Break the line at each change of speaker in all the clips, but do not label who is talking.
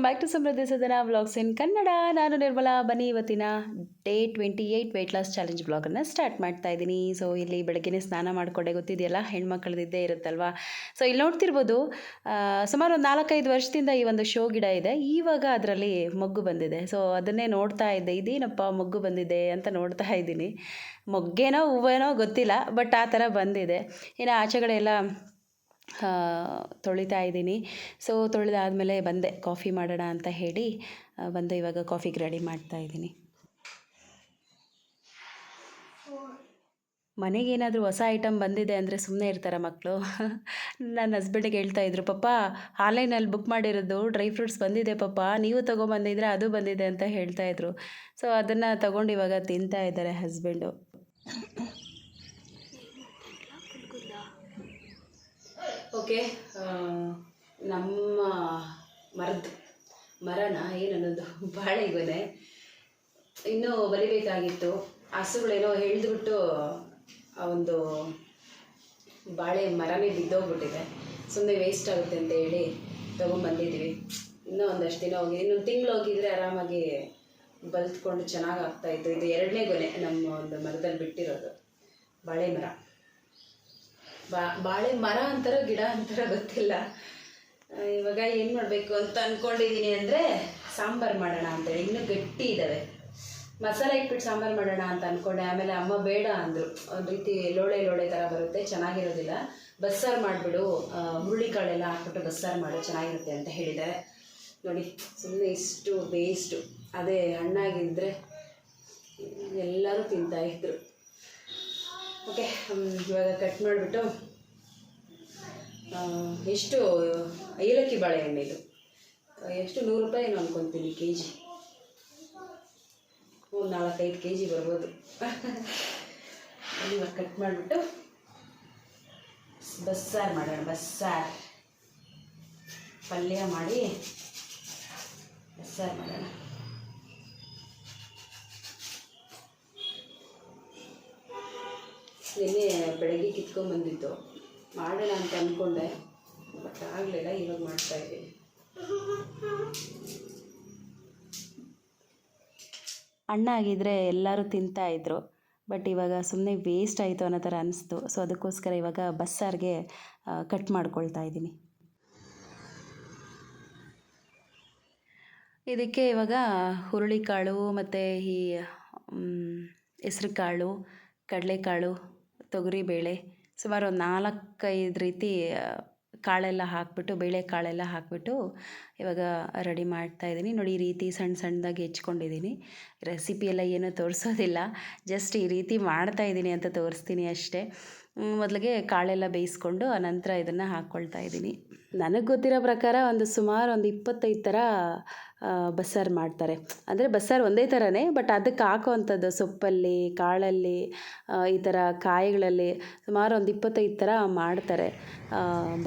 Welcome back to ಸಮೃದ್ಧಿ ಸದನ vlogs ಇನ್ ಕನ್ನಡ. ನಾನು ನಿರ್ಮಲಾ. ಬನ್ನಿ ಇವತ್ತಿನ ಡೇ 28 ವೆಯ್ಟ್ ಲಾಸ್ ಚಾಲೆಂಜ್ ವ್ಲಾಗನ್ನು ಸ್ಟಾರ್ಟ್ ಮಾಡ್ತಾ ಇದ್ದೀನಿ. ಸೊ ಇಲ್ಲಿ ಬೆಳಗ್ಗೆನೇ ಸ್ನಾನ ಮಾಡಿಕೊಂಡೆ, ಗೊತ್ತಿದೆಯಲ್ಲ ಹೆಣ್ಮಕ್ಳದ್ದಿದ್ದೇ ಇರುತ್ತಲ್ವ. ಸೊ ಇಲ್ಲಿ ನೋಡ್ತಿರ್ಬೋದು, ಸುಮಾರು ಒಂದು 4-5 ವರ್ಷದಿಂದ ಈ ಒಂದು ಶೋ ಗಿಡ ಇದೆ. ಇವಾಗ ಅದರಲ್ಲಿ ಮೊಗ್ಗು ಬಂದಿದೆ. ಸೊ ಅದನ್ನೇ ನೋಡ್ತಾ ಇದ್ದೆ, ಇದೇನಪ್ಪ ಮೊಗ್ಗು ಬಂದಿದೆ ಅಂತ ನೋಡ್ತಾ ಇದ್ದೀನಿ. ಮೊಗ್ಗೇನೋ ಹೂವೇನೋ ಗೊತ್ತಿಲ್ಲ, ಬಟ್ ಆ ಥರ ಬಂದಿದೆ. ಇನ್ನು ಆಚೆಗಡೆ ಎಲ್ಲ ತೊಳಿತಾ ಇದ್ದೀನಿ. ಸೊ ತೊಳೆದಾದಮೇಲೆ ಬಂದೆ, ಕಾಫಿ ಮಾಡೋಣ ಅಂತ ಹೇಳಿ ಬಂದೆ. ಇವಾಗ ಕಾಫಿಗೆ ರೆಡಿ ಮಾಡ್ತಾ ಇದ್ದೀನಿ. ಮನೆಗೇನಾದರೂ ಹೊಸ ಐಟಮ್ ಬಂದಿದೆ ಅಂದರೆ ಸುಮ್ಮನೆ ಇರ್ತಾರೆ ಮಕ್ಕಳು. ನನ್ನ ಹಸ್ಬೆಂಡಿಗೆ ಹೇಳ್ತಾಯಿದ್ರು, ಪಾಪ ಆನ್ಲೈನಲ್ಲಿ ಬುಕ್ ಮಾಡಿರೋದು ಡ್ರೈ ಫ್ರೂಟ್ಸ್ ಬಂದಿದೆ ಪಾಪ, ನೀವು ತೊಗೊಂಬಂದಿದ್ರೆ ಅದು ಬಂದಿದೆ ಅಂತ ಹೇಳ್ತಾಯಿದ್ರು. ಸೊ ಅದನ್ನು ತೊಗೊಂಡು ಇವಾಗ ತಿಂತಾ ಇದ್ದಾರೆ ಹಸ್ಬೆಂಡು. ಓಕೆ, ನಮ್ಮ ಮರನ ಏನನ್ನೋದು ಬಾಳೆಗೊನೆ ಇನ್ನೂ ಬಲಿಬೇಕಾಗಿತ್ತು. ಹಸುಗಳೇನೋ ಎಳೆದ್ಬಿಟ್ಟು ಆ ಒಂದು ಬಾಳೆ ಮರನೇ ಬಿದ್ದೋಗ್ಬಿಟ್ಟಿದೆ. ಸುಮ್ಮನೆ ವೇಸ್ಟ್ ಆಗುತ್ತೆ ಅಂತ ಹೇಳಿ ತೊಗೊಂಬಂದಿದ್ದೀವಿ. ಇನ್ನೂ ಒಂದಷ್ಟು ದಿನ ಹೋಗಿ, ಇನ್ನೊಂದು ತಿಂಗಳು ಹೋಗಿದರೆ ಆರಾಮಾಗಿ ಬಲ್ತ್ಕೊಂಡು ಚೆನ್ನಾಗಿ ಆಗ್ತಾಯಿತ್ತು. ಇದು 2ನೇ ಗೊನೆ ನಮ್ಮ ಒಂದು ಮರದಲ್ಲಿ ಬಿಟ್ಟಿರೋದು ಬಾಳೆ ಮರ. ಬಾಳೆ ಮರ ಅಂತಾರೋ ಗಿಡ ಅಂತಾರೋ ಗೊತ್ತಿಲ್ಲ. ಇವಾಗ ಏನು ಮಾಡಬೇಕು ಅಂತ ಅಂದ್ಕೊಂಡಿದ್ದೀನಿ ಅಂದರೆ, ಸಾಂಬಾರು ಮಾಡೋಣ ಅಂತೇಳಿ. ಇನ್ನೂ ಗಟ್ಟಿ ಇದ್ದಾವೆ, ಮಸಾಲೆ ಇಟ್ಬಿಟ್ಟು ಸಾಂಬಾರು ಮಾಡೋಣ ಅಂತ ಅಂದ್ಕೊಂಡೆ. ಆಮೇಲೆ ಅಮ್ಮ ಬೇಡ ಅಂದರು, ಒಂದು ರೀತಿ ಲೋಳೆ ಥರ ಬರುತ್ತೆ, ಚೆನ್ನಾಗಿರೋದಿಲ್ಲ, ಬಸ್ಸಾರು ಮಾಡಿಬಿಡು, ಹುರುಳಿಕಾಳೆಲ್ಲ ಹಾಕ್ಬಿಟ್ಟು ಬಸ್ಸಾರು ಮಾಡು, ಚೆನ್ನಾಗಿರುತ್ತೆ ಅಂತ ಹೇಳಿದ್ದಾರೆ. ನೋಡಿ, ಸುಮ್ಮನೆ ಇಷ್ಟು ವೇಸ್ಟು. ಅದೇ ಹಣ್ಣಾಗಿದ್ದರೆ ಎಲ್ಲರೂ ತಿಂತಾಯಿದ್ರು. ಓಕೆ, ಇವಾಗ ಕಟ್ ಮಾಡಿಬಿಟ್ಟು, ಎಷ್ಟು ಏಲಕ್ಕಿ ಬಾಳೆಹಣ್ಣು ಇದು, ಎಷ್ಟು 100 ರೂಪಾಯಿ ಏನೋ ಅಂದ್ಕೊತೀನಿ kg. ಒಂದು 4-5 kg ಬರ್ಬೋದು. ಇವಾಗ ಕಟ್ ಮಾಡಿಬಿಟ್ಟು ಬಸ್ಸಾರು ಮಾಡೋಣ. ಬಸ್ಸಾರು ಪಲ್ಯ ಮಾಡಿ ಬಸ್ಸಾರು ಮಾಡೋಣ. ನಿನ್ನೆ ಬೆಳಗ್ಗೆ ಕಿತ್ಕೊಂಡ್ಬಂದಿದ್ದು ಮಾಡೋಣ ಅಂತ ಅಂದ್ಕೊಂಡೆ, ಬಟ್ ಆಗಲಿಲ್ಲ. ಇವಾಗ ಮಾಡ್ತಾಯಿದ್ದೀನಿ. ಹಣ್ಣಾಗಿದ್ದರೆ ಎಲ್ಲರೂ ತಿಂತಾಯಿದ್ರು, ಬಟ್ ಇವಾಗ ಸುಮ್ಮನೆ ವೇಸ್ಟ್ ಆಯಿತು ಅನ್ನೋ ಥರ ಅನಿಸ್ತು. ಸೊ ಅದಕ್ಕೋಸ್ಕರ ಇವಾಗ ಬಸ್ಸಾರಿಗೆ ಕಟ್ ಮಾಡ್ಕೊಳ್ತಾ ಇದ್ದೀನಿ. ಇದಕ್ಕೆ ಇವಾಗ ಹುರುಳಿಕಾಳು ಮತ್ತು ಈ ಹೆಸ್ರುಕಾಳು, ಕಡಲೆಕಾಳು, ತೊಗರಿಬೇಳೆ, ಸುಮಾರು ಒಂದು 4-5 ರೀತಿ ಕಾಳೆಲ್ಲ ಹಾಕಿಬಿಟ್ಟು, ಬೇಳೆಕಾಳೆಲ್ಲ ಹಾಕಿಬಿಟ್ಟು ಇವಾಗ ರೆಡಿ ಮಾಡ್ತಾಯಿದ್ದೀನಿ. ನೋಡಿ, ಈ ರೀತಿ ಸಣ್ಣ ಸಣ್ಣದಾಗಿ ಹೆಚ್ಕೊಂಡಿದ್ದೀನಿ. ರೆಸಿಪಿ ಎಲ್ಲ ಏನೂ ತೋರಿಸೋದಿಲ್ಲ, ಜಸ್ಟ್ ಈ ರೀತಿ ಮಾಡ್ತಾಯಿದ್ದೀನಿ ಅಂತ ತೋರಿಸ್ತೀನಿ ಅಷ್ಟೇ. ಮೊದಲಿಗೆ ಕಾಳೆಲ್ಲ ಬೇಯಿಸ್ಕೊಂಡು ಆನಂತರ ಇದನ್ನು ಹಾಕ್ಕೊಳ್ತಾ ಇದ್ದೀನಿ. ನನಗೆ ಗೊತ್ತಿರೋ ಪ್ರಕಾರ ಸುಮಾರು ಒಂದು 25 ಥರ ಬಸ್ಸಾರು ಮಾಡ್ತಾರೆ. ಅಂದರೆ ಬಸ್ಸಾರು ಒಂದೇ ಥರನೇ, ಬಟ್ ಅದಕ್ಕೆ ಹಾಕೋವಂಥದ್ದು ಸೊಪ್ಪಲ್ಲಿ, ಕಾಳಲ್ಲಿ, ಈ ಥರ ಕಾಯಿಗಳಲ್ಲಿ ಸುಮಾರು ಒಂದು 25 ಥರ ಮಾಡ್ತಾರೆ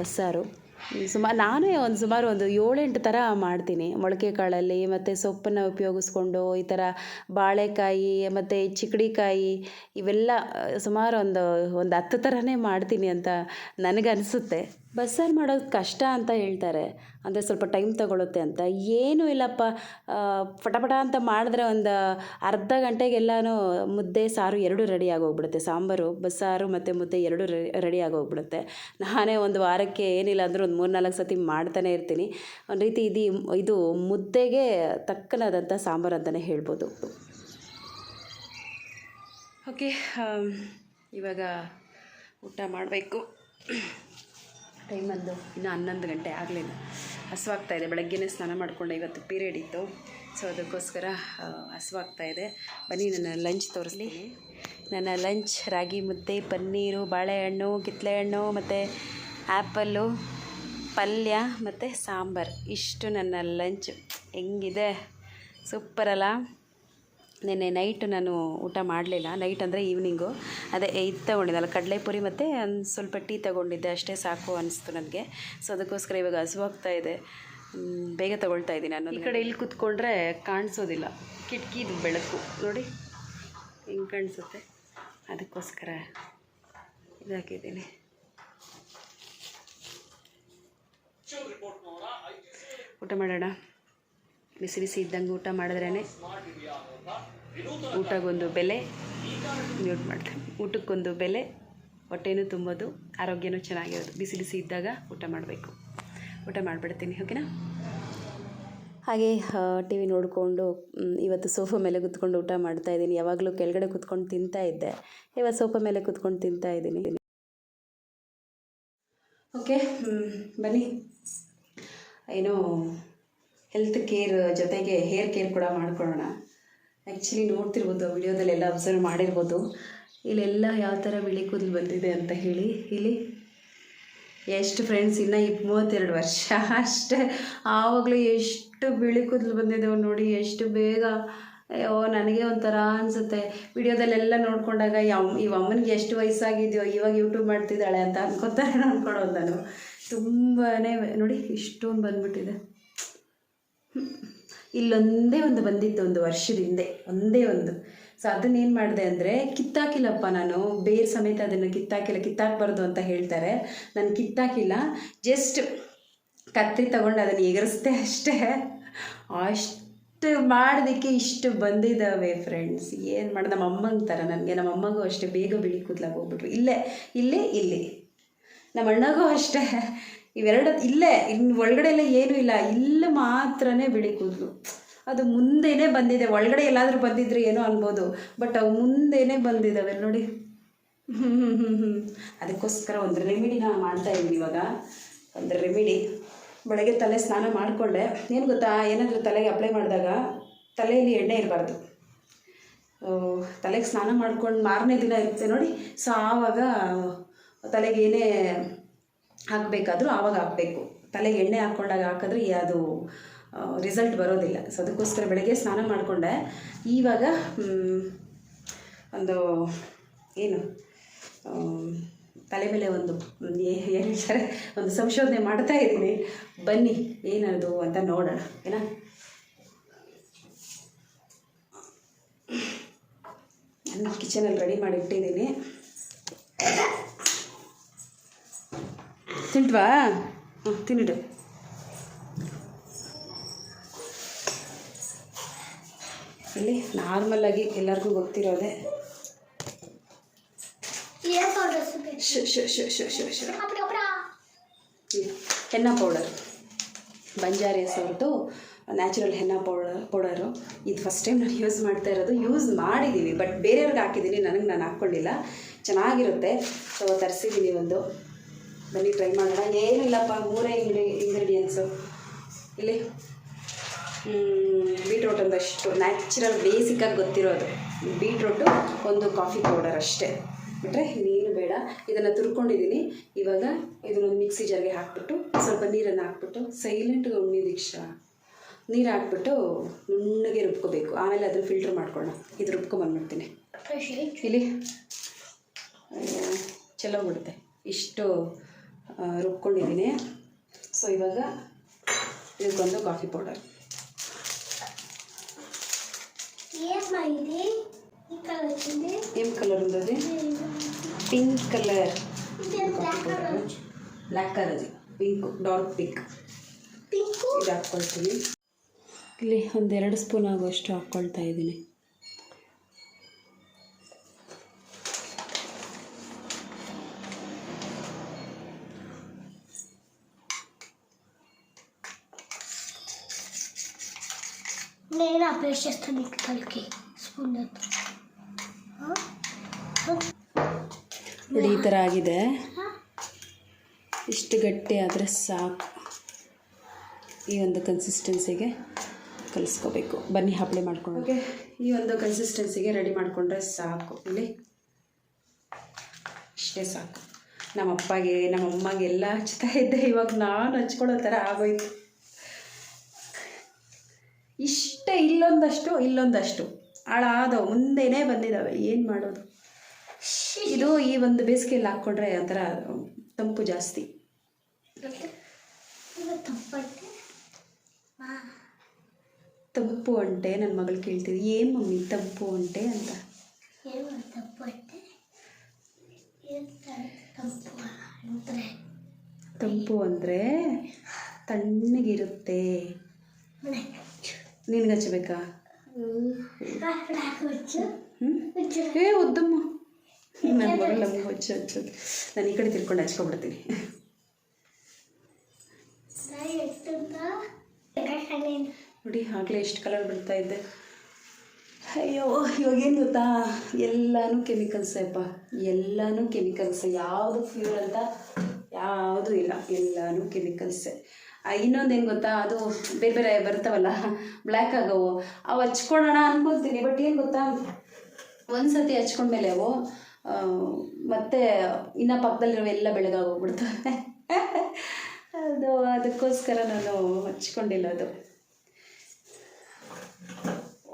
ಬಸ್ಸಾರು. ನಾನೇ ಸುಮಾರು ಒಂದು 7-8 ಥರ ಮಾಡ್ತೀನಿ. ಮೊಳಕೆ ಕಾಳಲ್ಲಿ ಮತ್ತು ಸೊಪ್ಪನ್ನು ಉಪಯೋಗಿಸ್ಕೊಂಡು, ಈ ಥರ ಬಾಳೆಕಾಯಿ ಮತ್ತು ಚಿಕ್ಕಡಿಕಾಯಿ ಇವೆಲ್ಲ ಸುಮಾರು ಒಂದು 10 ಥರನೇ ಮಾಡ್ತೀನಿ ಅಂತ ನನಗನ್ನಿಸುತ್ತೆ. ಬಸ್ಸಾರು ಮಾಡೋದು ಕಷ್ಟ ಅಂತ ಹೇಳ್ತಾರೆ, ಅಂದರೆ ಸ್ವಲ್ಪ ಟೈಮ್ ತಗೊಳುತ್ತೆ ಅಂತ. ಏನೂ ಇಲ್ಲಪ್ಪ, ಪಟಪಟ ಅಂತ ಮಾಡಿದ್ರೆ ಒಂದು ಅರ್ಧ ಗಂಟೆಗೆಲ್ಲನೂ ಮುದ್ದೆ ಸಾರು 2 ರೆಡಿ ಆಗೋಗ್ಬಿಡುತ್ತೆ. ಸಾಂಬಾರು, ಬಸ್ಸಾರು ಮತ್ತು ಮುದ್ದೆ 2 ರೆಡಿ ಆಗೋಗ್ಬಿಡುತ್ತೆ. ನಾನೇ ಒಂದು ವಾರಕ್ಕೆ ಏನಿಲ್ಲ ಅಂದರೂ ಒಂದು 3-4 ಸತಿ ಮಾಡ್ತಾನೆ ಇರ್ತೀನಿ. ಒಂದು ರೀತಿ ಇದು ಮುದ್ದೆಗೆ ತಕ್ಕನಾದಂಥ ಸಾಂಬಾರು ಅಂತಲೇ ಹೇಳ್ಬೋದು. ಓಕೆ, ಇವಾಗ ಊಟ ಮಾಡಬೇಕು. ಟೈಮಂದು ಇನ್ನೂ 11 ಗಂಟೆ ಆಗಲಿಲ್ಲ, ಹಸುವಾಗ್ತಾಯಿದೆ. ಬೆಳಗ್ಗೆನೇ ಸ್ನಾನ ಮಾಡಿಕೊಂಡೆ, ಇವತ್ತು ಪೀರಿಯಡ್ ಇತ್ತು. ಸೊ ಅದಕ್ಕೋಸ್ಕರ ಹಸುವಾಗ್ತಾಯಿದೆ. ಬನ್ನಿ ನನ್ನ ಲಂಚ್ ತೋರಿಸ್ಲಿ. ನನ್ನ ಲಂಚ್ ರಾಗಿ ಮುದ್ದೆ, ಪನ್ನೀರು, ಬಾಳೆಹಣ್ಣು, ಕಿತ್ತಳೆಹಣ್ಣು ಮತ್ತು ಆ್ಯಪಲ್ಲು, ಪಲ್ಯ ಮತ್ತು ಸಾಂಬಾರು. ಇಷ್ಟು ನನ್ನ ಲಂಚ್. ಹೆಂಗಿದೆ, ಸೂಪರಲ್ಲ. ನೆನ್ನೆ ನೈಟು ನಾನು ಊಟ ಮಾಡಲಿಲ್ಲ. ನೈಟ್ ಅಂದರೆ ಈವ್ನಿಂಗು ಅದೇ ಇದು ತೊಗೊಂಡಿದ್ದಲ್ಲ, ಕಡಲೆಪುರಿ ಮತ್ತು ಒಂದು ಸ್ವಲ್ಪ ಟೀ ತೊಗೊಂಡಿದ್ದೆ, ಅಷ್ಟೇ ಸಾಕು ಅನ್ನಿಸ್ತು ನನಗೆ. ಸೊ ಅದಕ್ಕೋಸ್ಕರ ಇವಾಗ ಹಸುವಾಗ್ತಾಯಿದೆ, ಬೇಗ ತೊಗೊಳ್ತಾ ಇದ್ದೀನಿ. ನಾನು ಈ ಕಡೆ ಇಲ್ಲಿ ಕೂತ್ಕೊಂಡ್ರೆ ಕಾಣಿಸೋದಿಲ್ಲ, ಕಿಟಕಿದು ಬೆಳಕು ನೋಡಿ ಹಿಂಗೆ ಕಾಣಿಸುತ್ತೆ, ಅದಕ್ಕೋಸ್ಕರ ಇದಾಕಿದ್ದೀನಿ. ಊಟ ಮಾಡೋಣ. ಬಿಸಿ ಬಿಸಿ ಇದ್ದಂಗೆ ಊಟ ಮಾಡಿದ್ರೇ ಊಟಕ್ಕೊಂದು ಬೆಲೆ. ಮ್ಯೂಟ್ ಮಾಡ್ತೀನಿ. ಊಟಕ್ಕೊಂದು ಬೆಲೆ, ಹೊಟ್ಟೆನೂ ತುಂಬೋದು, ಆರೋಗ್ಯನೂ ಚೆನ್ನಾಗಿರೋದು. ಬಿಸಿ ಬಿಸಿ ಇದ್ದಾಗ ಊಟ ಮಾಡಬೇಕು. ಊಟ ಮಾಡಿಬಿಡ್ತೀನಿ, ಓಕೆನಾ? ಹಾಗೆ ಟಿ ವಿ ನೋಡಿಕೊಂಡು ಇವತ್ತು ಸೋಫಾ ಮೇಲೆ ಕೂತ್ಕೊಂಡು ಊಟ ಮಾಡ್ತಾಯಿದ್ದೀನಿ. ಯಾವಾಗಲೂ ಕೆಳಗಡೆ ಕೂತ್ಕೊಂಡು ತಿಂತಾಯಿದ್ದೆ, ಇವತ್ತು ಸೋಫಾ ಮೇಲೆ ಕೂತ್ಕೊಂಡು ತಿಂತಾಯಿದ್ದೀನಿ. ಓಕೆ, ಬನ್ನಿ. ಏನೋ ಹೆಲ್ತ್ ಕೇರ್ ಜೊತೆಗೆ ಹೇರ್ ಕೇರ್ ಕೂಡ ಮಾಡ್ಕೊಳ್ಳೋಣ. ಆ್ಯಕ್ಚುಲಿ ನೋಡ್ತಿರ್ಬೋದು, ವಿಡಿಯೋದಲ್ಲೆಲ್ಲ ಅಬ್ಸರ್ವ್ ಮಾಡಿರ್ಬೋದು, ಇಲ್ಲೆಲ್ಲ ಯಾವ ಥರ ಬಿಳಿ ಕೂದಲು ಬಂದಿದೆ ಅಂತ ಹೇಳಿ. ಇಲ್ಲಿ ಎಷ್ಟು ಫ್ರೆಂಡ್ಸ್, ಇನ್ನೂ 32 ವರ್ಷ ಅಷ್ಟೇ, ಆವಾಗಲೂ ಎಷ್ಟು ಬಿಳಿ ಕೂದಲು ಬಂದಿದ್ದೆವು ನೋಡಿ, ಎಷ್ಟು ಬೇಗ. ಅಯ್ಯೋ, ನನಗೆ ಒಂಥರ ಅನಿಸುತ್ತೆ ವಿಡಿಯೋದಲ್ಲೆಲ್ಲ ನೋಡ್ಕೊಂಡಾಗ ಈ ಅಮ್ಮನಿಗೆ ಎಷ್ಟು ವಯಸ್ಸಾಗಿದೆಯೋ, ಇವಾಗ ಯೂಟ್ಯೂಬ್ ಮಾಡ್ತಿದ್ದಾಳೆ ಅಂತ ಅನ್ಕೋತಾರೆ ಅಂದ್ಕೊಳ್ಳೋದು ನಾನು. ತುಂಬಾ ನೋಡಿ ಇಷ್ಟೊಂದು ಬಂದ್ಬಿಟ್ಟಿದೆ. ಇಲ್ಲೊಂದೇ ಒಂದು ಬಂದಿತ್ತು, ಒಂದು ವರ್ಷದ ಹಿಂದೆ ಒಂದೇ ಒಂದು. ಸೊ ಅದನ್ನೇನು ಮಾಡಿದೆ ಅಂದರೆ, ಕಿತ್ತಾಕಿಲ್ಲಪ್ಪ ನಾನು, ಬೇರೆ ಸಮೇತ ಅದನ್ನು ಕಿತ್ತಾಕಬಾರ್ದು ಅಂತ ಹೇಳ್ತಾರೆ. ನಾನು ಕಿತ್ತಾಕಿಲ್ಲ, ಜಸ್ಟ್ ಕತ್ರಿ ತಗೊಂಡು ಅದನ್ನು ಎಗರಿಸ್ದೆ ಅಷ್ಟೇ. ಅಷ್ಟು ಮಾಡೋದಕ್ಕೆ ಇಷ್ಟು ಬಂದಿದ್ದಾವೆ ಫ್ರೆಂಡ್ಸ್. ಏನು ಮಾಡಿ, ನಮ್ಮ ಅಮ್ಮಂಗೆ ಥರ ನನಗೆ, ನಮ್ಮ ಅಮ್ಮಗೂ ಅಷ್ಟೇ ಬೇಗ ಬಿಳಿ ಕೂದಲಾಗಿ ಹೋಗ್ಬಿಟ್ರು. ಇಲ್ಲಿ ನಮ್ಮ ಅಣ್ಣಗೂ ಅಷ್ಟೇ, ಇವೆರಡು ಇಲ್ಲೇ, ಇನ್ನು ಒಳಗಡೆ ಎಲ್ಲ ಏನೂ ಇಲ್ಲ, ಇಲ್ಲಿ ಮಾತ್ರನೇ ಬಿಳಿ ಕೂದಲು. ಅದು ಮುಂದೆನೇ ಬಂದಿದೆ, ಒಳಗಡೆ ಎಲ್ಲಾದರೂ ಬಂದಿದ್ರೆ ಏನೋ ಅನ್ಬೋದು, ಬಟ್ ಅವು ಮುಂದೆನೇ ಬಂದಿದ್ದಾವೆ ನೋಡಿ. ಅದಕ್ಕೋಸ್ಕರ ಒಂದು ರೆಮಿಡಿನ ಮಾಡ್ತಾಯಿದ್ದೀನಿ ಇವಾಗ. ಒಂದು ರೆಮಿಡಿ, ಬೆಳಗ್ಗೆ ತಲೆ ಸ್ನಾನ ಮಾಡಿಕೊಂಡೆ. ಏನು ಗೊತ್ತಾ, ಏನಾದರೂ ತಲೆಗೆ ಅಪ್ಲೈ ಮಾಡಿದಾಗ ತಲೆಯಲ್ಲಿ ಎಣ್ಣೆ ಇರಬಾರ್ದು. ತಲೆಗೆ ಸ್ನಾನ ಮಾಡ್ಕೊಂಡು ಮಾರನೇ ದಿನ ಇರುತ್ತೆ ನೋಡಿ, ಸೊ ಆವಾಗ ತಲೆಗೆ ಏನೇ ಹಾಕಬೇಕಾದ್ರೂ ಆವಾಗ ಹಾಕಬೇಕು. ತಲೆಗೆ ಎಣ್ಣೆ ಹಾಕ್ಕೊಂಡಾಗ ಹಾಕಿದ್ರೆ ಅದು ರಿಸಲ್ಟ್ ಬರೋದಿಲ್ಲ. ಸೊ ಅದಕ್ಕೋಸ್ಕರ ಬೆಳಗ್ಗೆ ಸ್ನಾನ ಮಾಡಿಕೊಂಡೆ. ಇವಾಗ ಒಂದು ಏನು ತಲೆ ಮೇಲೆ ಒಂದು ಹೇಳ್ತಾರೆ, ಒಂದು ಸಂಶೋಧನೆ ಮಾಡ್ತಾ ಇದ್ದೀನಿ. ಬನ್ನಿ ಏನದು ಅಂತ ನೋಡೋಣ, ಏನ? ನಾನು ಕಿಚನಲ್ಲಿ ರೆಡಿ ಮಾಡಿ ಇಟ್ಟಿದ್ದೀನಿ. ತಿಂಟ್ವಾ? ತಿನ್ನಿಡು. ಇಲ್ಲಿ ನಾರ್ಮಲಾಗಿ ಎಲ್ಲರಿಗೂ ಗೊತ್ತಿರೋದೆ ಹೆನ್ನ ಪೌಡರ್, ಬಂಜಾರಿಯಸ್ ಅವ್ರದ್ದು ನ್ಯಾಚುರಲ್ ಹೆನ್ನ ಪೌಡರು. ಇದು ಫಸ್ಟ್ ಟೈಮ್ ನಾನು ಯೂಸ್ ಮಾಡ್ತಾ ಇರೋದು. ಯೂಸ್ ಮಾಡಿದ್ದೀನಿ, ಬಟ್ ಬೇರೆಯವ್ರಿಗೆ ಹಾಕಿದ್ದೀನಿ, ನಾನು ಹಾಕ್ಕೊಂಡಿಲ್ಲ. ಚೆನ್ನಾಗಿರುತ್ತೆ. ಸೊ ತರಿಸಿದ್ದೀನಿ ಒಂದು. ಬನ್ನಿ ಟ್ರೈ ಮಾಡೋಣ. ಏನಿಲ್ಲಪ್ಪ, 3 ಇಂಗ್ರೀಡಿಯೆಂಟ್ಸು. ಇಲ್ಲಿ ಬೀಟ್ರೋಟ್ ಒಂದಷ್ಟು ನ್ಯಾಚುರಲ್ ಬೇಸಿಕ್ಕಾಗಿ ಗೊತ್ತಿರೋದು ಬೀಟ್ರೋಟು, ಒಂದು ಕಾಫಿ ಪೌಡರ್ ಅಷ್ಟೇ, ಬಿಟ್ಟರೆ ಇನ್ನೇನು ಬೇಡ. ಇದನ್ನು ತುರ್ಕೊಂಡಿದ್ದೀನಿ. ಇವಾಗ ಇದನ್ನೊಂದು ಮಿಕ್ಸಿ ಜಾರ್ಗೆ ಹಾಕ್ಬಿಟ್ಟು ಸ್ವಲ್ಪ ನೀರನ್ನು ಹಾಕ್ಬಿಟ್ಟು ಸೈಲೆಂಟ್ಗೆ ಉಣ್ಣಿ ದೀಕ್ಷಾ ನೀರು ಹಾಕ್ಬಿಟ್ಟು ನುಣ್ಣಗೆ ರುಬ್ಕೋಬೇಕು. ಆಮೇಲೆ ಅದನ್ನು ಫಿಲ್ಟ್ರ್ ಮಾಡ್ಕೊಳ್ಳೋಣ. ಇದು ರುಬ್ಕೊಂಬಂದ್ಬಿಡ್ತೀನಿ. ಇಲ್ಲಿ ಚಲೋ ಬಿಡುತ್ತೆ, ಇಷ್ಟು ರುಬ್ಕೊಂಡಿದ್ದೀನಿ. ಸೊ ಇವಾಗ ಇದಕ್ಕೊಂದು ಕಾಫಿ ಪೌಡರ್. ఏం కలర్ ఉంది అది? Pink colour. Black colour, pink, dark pink. ಇದು ಹಾಕ್ಕೊಳ್ತೀನಿ. ಇಲ್ಲಿ 1-2 ಸ್ಪೂನ್ ಆಗುವಷ್ಟು ಹಾಕ್ಕೊಳ್ತಾ ಇದ್ದೀನಿ.
నేను అప్లై చేస్తాను కలికి ಸ್ಪೂನ್.
ನೋಡಿ ಈ ಥರ ಆಗಿದೆ. ಇಷ್ಟು ಗಟ್ಟಿ ಆದರೆ ಸಾಕು. ಈ ಒಂದು ಕನ್ಸಿಸ್ಟೆನ್ಸಿಗೆ ಕಲಿಸ್ಕೋಬೇಕು. ಬನ್ನಿ ಅಪ್ಲೈ ಮಾಡ್ಕೊಂಡು. ಓಕೆ, ಈ ಒಂದು ಕನ್ಸಿಸ್ಟೆನ್ಸಿಗೆ ರೆಡಿ ಮಾಡಿಕೊಂಡ್ರೆ ಸಾಕು. ಇಲ್ಲಿ ಇಷ್ಟೇ ಸಾಕು. ನಮ್ಮ ಅಪ್ಪಗೆ ನಮ್ಮ ಅಮ್ಮಗೆ ಎಲ್ಲ ಹಚ್ತಾ ಇದ್ದೆ, ಇವಾಗ ನಾನು ಹಚ್ಕೊಳ್ಳೋ ಥರ ಆಗೋಯ್ತು. ಇಷ್ಟೇ, ಇಲ್ಲೊಂದಷ್ಟು ಹಾಳಾದವು, ಮುಂದೆನೇ ಬಂದಿದ್ದಾವೆ. ಏನು ಮಾಡೋದು? ಇದು ಈ ಒಂದು ಬೇಸಿಗೆಯಲ್ಲಿ ಹಾಕ್ಕೊಂಡ್ರೆ ಒಂಥರ ತಂಪು ಜಾಸ್ತಿ. ತಂಪು ಅಂಟೆ ನನ್ನ ಮಗಳು ಕೇಳ್ತಿದ್ದೆ, ಏನು ಮಮ್ಮಿ ತಂಪು ಅಂಟೆ ಅಂತ. ತಂಪು ಅಂದರೆ ತಣ್ಣಗಿರುತ್ತೆ. ನಿನ್ಗೆ ಹಚ್ಚಬೇಕಾ?
ಹಾಕು
ಏ ಉದ್ದಮ್ಮ, ನನ್ನ ಮಗಳು ನಮ್ಗೆ ಹಚ್ಚೋದು. ನಾನು ಈ ಕಡೆ ತಿಳ್ಕೊಂಡು ಹಚ್ಕೊಬಿಡ್ತೀನಿ. ನೋಡಿ ಆಗಲೇ ಎಷ್ಟು ಕಲರ್ ಬಿಡ್ತಾ ಇದ್ದೆ. ಅಯ್ಯೋ ಇವಾಗೇನು ಗೊತ್ತಾ, ಎಲ್ಲನೂ ಕೆಮಿಕಲ್ಸೇ ಅಪ್ಪ, ಎಲ್ಲನೂ ಕೆಮಿಕಲ್ಸೇ. ಯಾವುದು ಪ್ಯೂರ್ ಅಂತ ಯಾವುದೂ ಇಲ್ಲ, ಎಲ್ಲನೂ ಕೆಮಿಕಲ್ಸೇ. ಇನ್ನೊಂದೇನು ಗೊತ್ತಾ, ಅದು ಬೇರೆ ಬೇರೆ ಬರ್ತಾವಲ್ಲ ಬ್ಲ್ಯಾಕ್ ಆಗವು, ಅವು ಹಚ್ಕೊಳ್ಳೋಣ ಅನ್ಕೊತೀನಿ. ಬಟ್ ಏನು ಗೊತ್ತಾ, ಒಂದು ಸತಿ ಹಚ್ಕೊಂಡ್ಮೇಲೆ ಅವು ಮತ್ತೆ ಇನ್ನು ಪಕ್ಕದಲ್ಲಿರೋ ಎಲ್ಲ ಬೆಳಗಾಗೋಗ್ಬಿಡ್ತವೆ. ಅದಕ್ಕೋಸ್ಕರ ನಾನು ಹಚ್ಕೊಂಡಿಲ್ಲ. ಅದು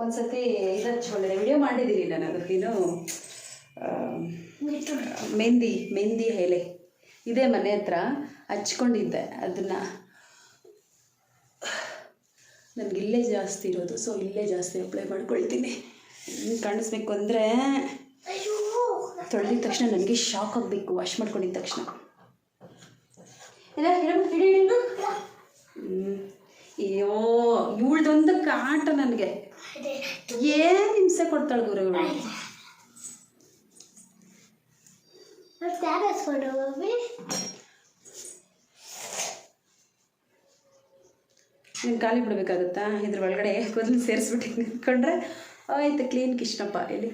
ಒಂದು ಸತಿ ಇದು ಹಚ್ಕೊಂಡಿದ್ದೆ, ವಿಡಿಯೋ ಮಾಡಿದ್ದೀನಿ ನಾನು. ಅದಕ್ಕೇನು ಮೆಹಂದಿ ಎಲೆ ಇದೇ ಮನೆ ಹತ್ರ ಹಚ್ಕೊಂಡಿದ್ದೆ. ಅದನ್ನು ನನಗೆ ಇಲ್ಲೇ ಜಾಸ್ತಿ ಇರೋದು, ಸೊ ಇಲ್ಲೇ ಜಾಸ್ತಿ ಅಪ್ಲೈ ಮಾಡ್ಕೊಳ್ತೀನಿ. ಕಾಣಿಸ್ಬೇಕು ಅಂದರೆ ತೊಳೆದಿದ ತಕ್ಷಣ ನನಗೆ ಶಾಕ್ ಆಗಬೇಕು, ವಾಶ್ ಮಾಡ್ಕೊಂಡಿದ್ದ ತಕ್ಷಣ. ಅಯ್ಯೋ ಇವಳ್ದೊಂದು ಕಾಟ ನನಗೆ, ಏನು ಹಿಂಸೆ ಕೊಡ್ತಾಳೆ ಗುರು ಇವಳು. ನೀನು ಖಾಲಿ ಬಿಡಬೇಕಾಗುತ್ತಾ? ಇದ್ರ ಒಳಗಡೆ ಕೂದಲು ಸೇರಿಸ್ಬಿಟ್ಟು ನಿಂತ್ಕೊಂಡ್ರೆ ಆಯ್ತು, ಕ್ಲೀನ್ ಕಿಷ್ಟಪ್ಪ. ಇಲ್ಲಿ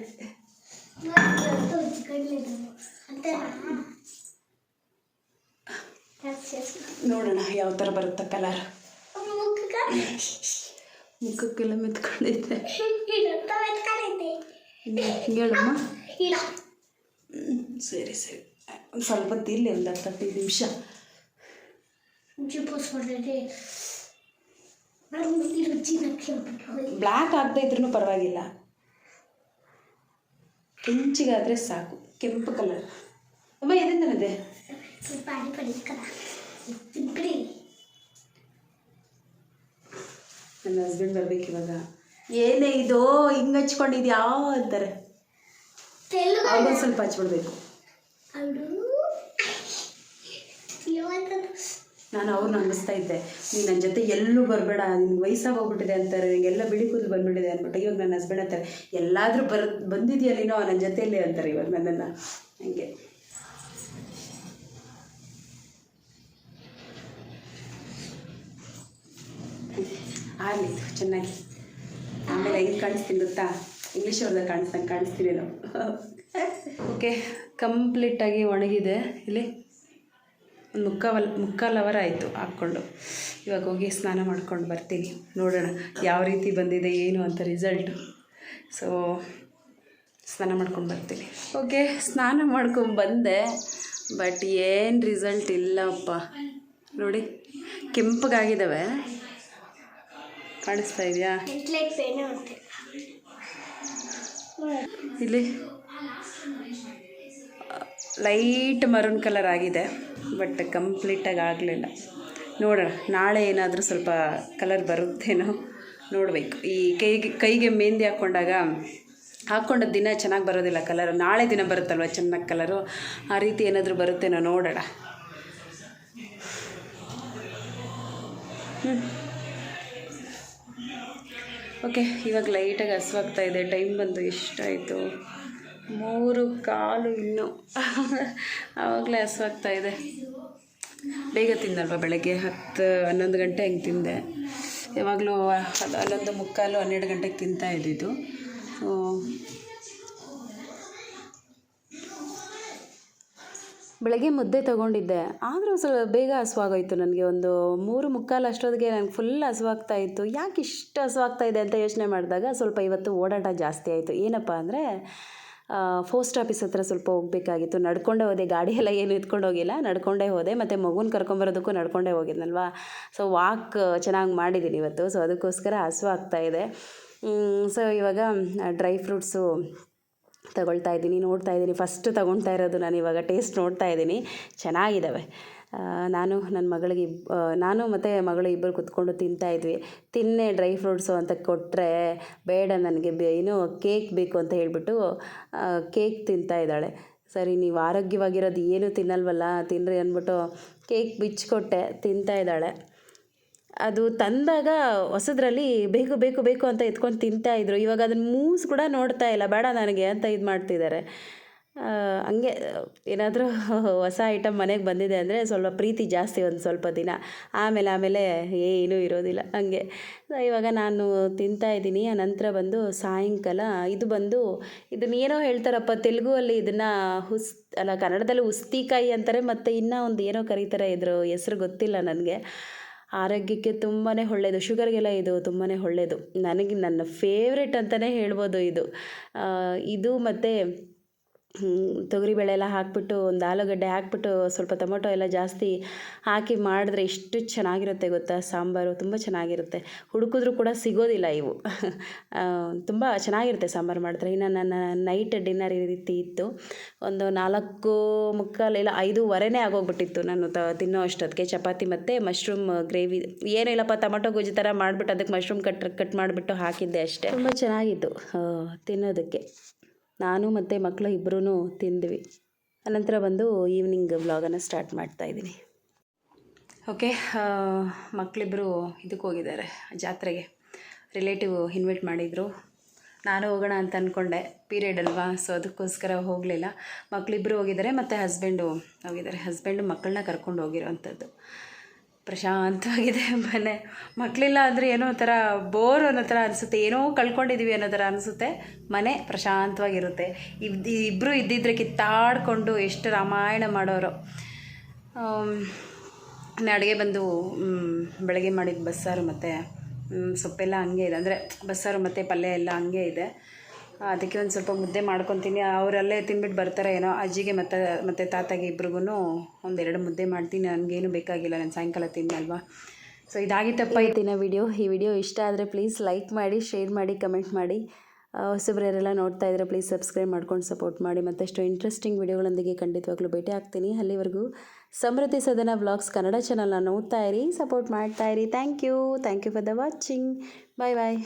ನೋಡೋಣ ಯಾವ ಥರ ಬರುತ್ತೆ ಕಲರ್. ಮುಖಕ್ಕೆಲ್ಲ ಮೆತ್ಕೊಂಡಿದ್ದೆ. ಹೇಳಮ್ಮ. ಸರಿ ಸರಿ, ಒಂದು ಸ್ವಲ್ಪ ತಿರ್ಲಿ, ಒಂದು 10-15 ನಿಮಿಷ. ಬ್ಲ್ಯಾಕ್ ಆಗದೆ ಇದ್ರೂ ಪರವಾಗಿಲ್ಲ, ಕೆಂಚಿಗಾದರೆ ಸಾಕು. ಕೆಂಪು ಕಲರ್ ಅಮ್ಮ ಎದಿಂದನದೆ. ನನ್ನ ಹಸ್ಬೆಂಡ್ ಬರ್ಬೇಕು ಇವಾಗ. ಏನೇ ಇದು ಹಿಂಗೆ ಹಚ್ಕೊಂಡಿದ್ಯಾ ಅಂತಾರೆ. ಅವ್ರಿಗೊಂದು ಸ್ವಲ್ಪ ಹಚ್ಬಿಡ್ಬೇಕು. ನಾನು ಅವ್ರನ್ನ ಅನ್ನಿಸ್ತಾ ಇದ್ದೆ, ನೀನು ನನ್ನ ಜೊತೆ ಎಲ್ಲೂ ಬರಬೇಡ, ನಿನ್ಗೆ ವಯಸ್ಸಾಗೋಗ್ಬಿಟ್ಟಿದೆ ಅಂತಾರೆ, ನಿನಗೆಲ್ಲ ಬಿಳಿ ಕೂದಲು ಬಂದ್ಬಿಟ್ಟಿದೆ ಅಂದ್ಬಿಟ್ಟು. ಇವಾಗ ನನ್ನ ಹಸ್ಬೆಂಡ್ ಅಂತಾರೆ, ಎಲ್ಲಾದರೂ ಬಂದಿದೆಯಾ ನೀನೋ ನನ್ನ ಜೊತೆಯಲ್ಲೇ ಅಂತಾರೆ ಇವಾಗ ನನ್ನನ್ನು. ಹಂಗೆ ಆಗಲಿತ್ತು ಚೆನ್ನಾಗಿ. ಆಮೇಲೆ ಹೆಂಗೆ ಕಾಣಿಸ್ತೀನಿ ಗೊತ್ತಾ, ಇಂಗ್ಲೀಷ್ ಅವ್ರದ್ದು ಕಾಣಿಸ್ತೀನಿ ನಾವು. ಓಕೆ, ಕಂಪ್ಲೀಟಾಗಿ ಒಣಗಿದೆ. ಇಲ್ಲಿ ಒಂದು ಮುಕ್ಕಾಲು ಅವರ್ ಆಯಿತು ಹಾಕ್ಕೊಂಡು. ಇವಾಗ ಹೋಗಿ ಸ್ನಾನ ಮಾಡ್ಕೊಂಡು ಬರ್ತೀನಿ, ನೋಡೋಣ ಯಾವ ರೀತಿ ಬಂದಿದೆ ಏನು ಅಂತ ರಿಸಲ್ಟು. ಸೊ ಸ್ನಾನ ಮಾಡ್ಕೊಂಡು ಬರ್ತೀನಿ. ಓಕೆ, ಸ್ನಾನ ಮಾಡ್ಕೊಂಡು ಬಂದೆ, ಬಟ್ ಏನು ರಿಸಲ್ಟ್ ಇಲ್ಲಪ್ಪ. ನೋಡಿ ಕೆಂಪಗಾಗಿದ್ದಾವೆ, ಕಾಣಿಸ್ತಾ ಇದೆಯಾ? ಇಲ್ಲಿ ಲೈಟ್ ಮರೂನ್ ಕಲರ್ ಆಗಿದೆ, ಬಟ್ ಕಂಪ್ಲೀಟಾಗಿ ಆಗಲಿಲ್ಲ. ನೋಡೋಣ ನಾಳೆ ಏನಾದರೂ ಸ್ವಲ್ಪ ಕಲರ್ ಬರುತ್ತೇನೋ ನೋಡಬೇಕು. ಈ ಕೈಗೆ ಮೆಹಂದಿ ಹಾಕ್ಕೊಂಡ ದಿನ ಚೆನ್ನಾಗಿ ಬರೋದಿಲ್ಲ ಕಲರು, ನಾಳೆ ದಿನ ಬರುತ್ತಲ್ವ ಚೆನ್ನಾಗಿ ಕಲರು, ಆ ರೀತಿ ಏನಾದರೂ ಬರುತ್ತೇನೋ ನೋಡೋಣ. ಓಕೆ, ಇವಾಗ ಲೈಟಾಗಿ ಹಸುವಾಗ್ತಾಯಿದೆ. ಟೈಮ್ ಬಂದು ಎಷ್ಟಾಯಿತು? 3:15 ಇನ್ನೂ. ಆವಾಗಲೇ ಹಸುವಾಗ್ತಾಯಿದೆ. ಬೇಗ ತಿಂದಲ್ವ, ಬೆಳಗ್ಗೆ 10-11 ಗಂಟೆ ಹಂಗೆ ತಿಂದೆ. ಯಾವಾಗಲೂ 11:45-12 ಗಂಟೆಗೆ ತಿಂತಾ ಇದ್ದಿದ್ದು. ಬೆಳಗ್ಗೆ ಮುದ್ದೆ ತೊಗೊಂಡಿದ್ದೆ, ಆದರೂ ಸ್ವಲ್ಪ ಬೇಗ ಹಸುವಾಗೋಯ್ತು ನನಗೆ. ಒಂದು 3:45 ಅಷ್ಟೊತ್ತಿಗೆ ನನಗೆ ಫುಲ್ ಹಸುವಾಗ್ತಾಯಿತ್ತು. ಯಾಕೆ ಇಷ್ಟು ಹಸುವಾಗ್ತಾಯಿದೆ ಅಂತ ಯೋಚನೆ ಮಾಡಿದಾಗ ಸ್ವಲ್ಪ ಇವತ್ತು ಓಡಾಟ ಜಾಸ್ತಿ ಆಯಿತು. ಏನಪ್ಪ ಅಂದರೆ ಪೋಸ್ಟ್ ಆಫೀಸ್ ಹತ್ರ ಸ್ವಲ್ಪ ಹೋಗಬೇಕಾಗಿತ್ತು. ನಡ್ಕೊಂಡೇ ಹೋದೆ, ಗಾಡಿ ಎಲ್ಲ ಏನು ಎತ್ಕೊಂಡು ಹೋಗಿಲ್ಲ, ನಡ್ಕೊಂಡೇ ಹೋದೆ. ಮತ್ತು ಮಗುನ ಕರ್ಕೊಂಬರೋದಕ್ಕೂ ನಡ್ಕೊಂಡೇ ಹೋಗಿದ್ನಲ್ವ. ಸೊ ವಾಕ್ ಚೆನ್ನಾಗಿ ಮಾಡಿದ್ದೀನಿ ಇವತ್ತು. ಸೊ ಅದಕ್ಕೋಸ್ಕರ ಹಸುವಾಗ್ತಾಯಿದೆ. ಸೊ ಇವಾಗ ಡ್ರೈ ಫ್ರೂಟ್ಸು ತಗೊಳ್ತಾ ಇದ್ದೀನಿ, ನೋಡ್ತಾ ಇದ್ದೀನಿ. ಫಸ್ಟ್ ತೊಗೊಳ್ತಾ ಇರೋದು ನಾನು ಇವಾಗ. ಟೇಸ್ಟ್ ನೋಡ್ತಾ ಇದ್ದೀನಿ, ಚೆನ್ನಾಗಿದ್ದಾವೆ. ನಾನು ಮತ್ತು ಮಗಳು ಇಬ್ಬರು ಕುತ್ಕೊಂಡು ತಿಂತಾಯಿದ್ವಿ. ತಿನ್ನೆ ಡ್ರೈ ಫ್ರೂಟ್ಸು ಅಂತ ಕೊಟ್ಟರೆ ಬೇಡ ನನಗೆ ಏನು ಕೇಕ್ ಬೇಕು ಅಂತ ಹೇಳಿಬಿಟ್ಟು ಕೇಕ್ ತಿಂತಾಯಿದ್ದಾಳೆ. ಸರಿ, ನೀವು ಆರೋಗ್ಯವಾಗಿರೋದು ಏನೂ ತಿನ್ನಲ್ವಲ್ಲ, ತಿನ್ನಿರಿ ಅಂದ್ಬಿಟ್ಟು ಕೇಕ್ ಬಿಚ್ಚಿಕೊಟ್ಟೆ, ತಿಂತಾಯಿದ್ದಾಳೆ. ಅದು ತಂದಾಗ ಹೊಸದ್ರಲ್ಲಿ ಬೇಕು ಬೇಕು ಬೇಕು ಅಂತ ಎತ್ಕೊಂಡು ತಿಂತಾಯಿದ್ರು. ಇವಾಗ ಅದನ್ನು ಮೂಸ್ ಕೂಡ ನೋಡ್ತಾ ಇಲ್ಲ, ಬೇಡ ನನಗೆ ಅಂತ ಇದು ಮಾಡ್ತಿದ್ದಾರೆ. ಹಂಗೆ ಏನಾದರೂ ಹೊಸ ಐಟಮ್ ಮನೆಗೆ ಬಂದಿದೆ ಅಂದರೆ ಸ್ವಲ್ಪ ಪ್ರೀತಿ ಜಾಸ್ತಿ ಒಂದು ಸ್ವಲ್ಪ ದಿನ, ಆಮೇಲೆ ಏನೂ ಇರೋದಿಲ್ಲ ಹಂಗೆ. ಇವಾಗ ನಾನು ತಿಂತಾಯಿದ್ದೀನಿ. ಆನಂತರ ಬಂದು ಸಾಯಂಕಾಲ ಇದು ಬಂದು ಇದನ್ನೇನೋ ಹೇಳ್ತಾರಪ್ಪ ತೆಲುಗುವಲ್ಲಿ, ಇದನ್ನು ಕನ್ನಡದಲ್ಲಿ ಉಸ್ತಿಕಾಯಿ ಅಂತಾರೆ, ಮತ್ತು ಇನ್ನೂ ಒಂದು ಏನೋ ಕರೀತಾರೆ, ಇದ್ರ ಹೆಸ್ರು ಗೊತ್ತಿಲ್ಲ ನನಗೆ. ಆರೋಗ್ಯಕ್ಕೆ ತುಂಬಾ ಒಳ್ಳೆಯದು, ಶುಗರ್ಗೆಲ್ಲ ಇದು ತುಂಬಾ ಒಳ್ಳೆಯದು. ನನಗೆ ನನ್ನ ಫೇವ್ರೆಟ್ ಅಂತಲೇ ಹೇಳ್ಬೋದು ಇದು. ಇದು ಮತ್ತು ತೊಗರಿಬೇಳೆ ಎಲ್ಲ ಹಾಕಿಬಿಟ್ಟು, ಒಂದು ಆಲೂಗಡ್ಡೆ ಹಾಕ್ಬಿಟ್ಟು, ಸ್ವಲ್ಪ ಟೊಮೊಟೊ ಎಲ್ಲ ಜಾಸ್ತಿ ಹಾಕಿ ಮಾಡಿದ್ರೆ ಎಷ್ಟು ಚೆನ್ನಾಗಿರುತ್ತೆ ಗೊತ್ತಾ ಸಾಂಬಾರು, ತುಂಬ ಚೆನ್ನಾಗಿರುತ್ತೆ. ಹುಡುಕಿದ್ರೂ ಕೂಡ ಸಿಗೋದಿಲ್ಲ ಇವು. ತುಂಬ ಚೆನ್ನಾಗಿರುತ್ತೆ ಸಾಂಬಾರು ಮಾಡಿದ್ರೆ. ಇನ್ನು ನನ್ನ ನೈಟ್ ಡಿನ್ನರ್ ಈ ರೀತಿ ಇತ್ತು. ಒಂದು 4:45 ಇಲ್ಲ 5:15 ಆಗೋಗ್ಬಿಟ್ಟಿತ್ತು ನಾನು ತಿನ್ನೋ ಅಷ್ಟೊತ್ತಿಗೆ. ಚಪಾತಿ ಮತ್ತು ಮಶ್ರೂಮ್ ಗ್ರೇವಿ, ಏನೂ ಇಲ್ಲಪ್ಪ, ಟೊಮೊಟೊ ಗೊಜ್ಜು ಥರ ಮಾಡಿಬಿಟ್ಟು ಅದಕ್ಕೆ ಮಶ್ರೂಮ್ ಕಟ್ ಮಾಡಿಬಿಟ್ಟು ಹಾಕಿದ್ದೆ ಅಷ್ಟೇ. ತುಂಬ ಚೆನ್ನಾಗಿತ್ತು ತಿನ್ನೋದಕ್ಕೆ. ನಾನು ಮತ್ತು ಮಕ್ಕಳು ಇಬ್ಬರೂ ತಿಂದ್ವಿ. ಅನಂತರ ಬಂದು ಈವ್ನಿಂಗ್ ವ್ಲಾಗನ್ನು ಸ್ಟಾರ್ಟ್ ಮಾಡ್ತಾಯಿದ್ದೀನಿ. ಓಕೆ, ಮಕ್ಕಳಿಬ್ಬರು ಇದಕ್ಕೆ ಹೋಗಿದ್ದಾರೆ, ಜಾತ್ರೆಗೆ. ರಿಲೇಟಿವ್ ಇನ್ವೈಟ್ ಮಾಡಿದರು. ನಾನು ಹೋಗೋಣ ಅಂತ ಅಂದ್ಕೊಂಡೆ, ಪೀರಿಯಡ್ ಅಲ್ವಾ, ಸೊ ಅದಕ್ಕೋಸ್ಕರ ಹೋಗಲಿಲ್ಲ. ಮಕ್ಕಳಿಬ್ಬರು ಹೋಗಿದ್ದಾರೆ ಮತ್ತು ಹಸ್ಬೆಂಡು ಹೋಗಿದ್ದಾರೆ. ಹಸ್ಬೆಂಡು ಮಕ್ಕಳನ್ನ ಕರ್ಕೊಂಡು ಹೋಗಿರೋವಂಥದ್ದು. ಪ್ರಶಾಂತವಾಗಿದೆ ಮನೆ. ಮಕ್ಕಳಿಲ್ಲ ಅಂದರೆ ಏನೋ ಒಂಥರ ಬೋರ್ ಅನ್ನೋ ಥರ ಅನಿಸುತ್ತೆ, ಏನೋ ಕಳ್ಕೊಂಡಿದ್ದೀವಿ ಅನ್ನೋ ಥರ ಅನಿಸುತ್ತೆ. ಮನೆ ಪ್ರಶಾಂತವಾಗಿರುತ್ತೆ. ಇಬ್ಬರು ಇದ್ದಿದ್ರೆ ಕಿತ್ತಾಡಿಕೊಂಡು ಎಷ್ಟು ರಾಮಾಯಣ ಮಾಡೋರು. ಅಡುಗೆ ಬಂದು ಬೆಳಗ್ಗೆ ಮಾಡಿದ ಬಸ್ಸಾರು ಮತ್ತು ಸೊಪ್ಪೆಲ್ಲ ಹಂಗೆ ಇದೆ, ಅಂದರೆ ಬಸ್ಸಾರು ಮತ್ತು ಪಲ್ಯ ಎಲ್ಲ ಹಂಗೆ ಇದೆ. ಅದಕ್ಕೆ ಒಂದು ಸ್ವಲ್ಪ ಮುದ್ದೆ ಮಾಡ್ಕೊತೀನಿ. ಅವರಲ್ಲೇ ತಿಂದ್ಬಿಟ್ಟು ಬರ್ತಾರೆ ಏನೋ. ಅಜ್ಜಿಗೆ ಮತ್ತು ತಾತಗೆ ಇಬ್ರಿಗೂ 1-2 ಮುದ್ದೆ ಮಾಡ್ತೀನಿ. ನನಗೇನು ಬೇಕಾಗಿಲ್ಲ, ನಾನು ಸಾಯಂಕಾಲ ತಿನ್ನಲ್ವಾ. ಸೊ ಇದಾಗಿತ್ತಪ್ಪ ಇವತ್ತಿನ ವಿಡಿಯೋ. ಈ ವಿಡಿಯೋ ಇಷ್ಟ ಆದರೆ ಪ್ಲೀಸ್ ಲೈಕ್ ಮಾಡಿ, ಶೇರ್ ಮಾಡಿ, ಕಮೆಂಟ್ ಮಾಡಿ. ಹೊಸಬ್ರೆಲ್ಲ ನೋಡ್ತಾ ಇದ್ದರೆ ಪ್ಲೀಸ್ ಸಬ್ಸ್ಕ್ರೈಬ್ ಮಾಡ್ಕೊಂಡು ಸಪೋರ್ಟ್ ಮಾಡಿ. ಮತ್ತಷ್ಟು ಇಂಟ್ರೆಸ್ಟಿಂಗ್ ವಿಡಿಯೋಗಳೊಂದಿಗೆ ಖಂಡಿತವಾಗ್ಲೂ ಭೇಟಿ ಆಗ್ತೀನಿ. ಅಲ್ಲಿವರೆಗೂ ಸಮೃದ್ಧಿ ಸದನ ವ್ಲಾಗ್ಸ್ ಕನ್ನಡ ಚಾನಲ್ನ ನೋಡ್ತಾ ಇರಿ, ಸಪೋರ್ಟ್ ಮಾಡ್ತಾ ಇರಿ. Thank you for the watching. Bye.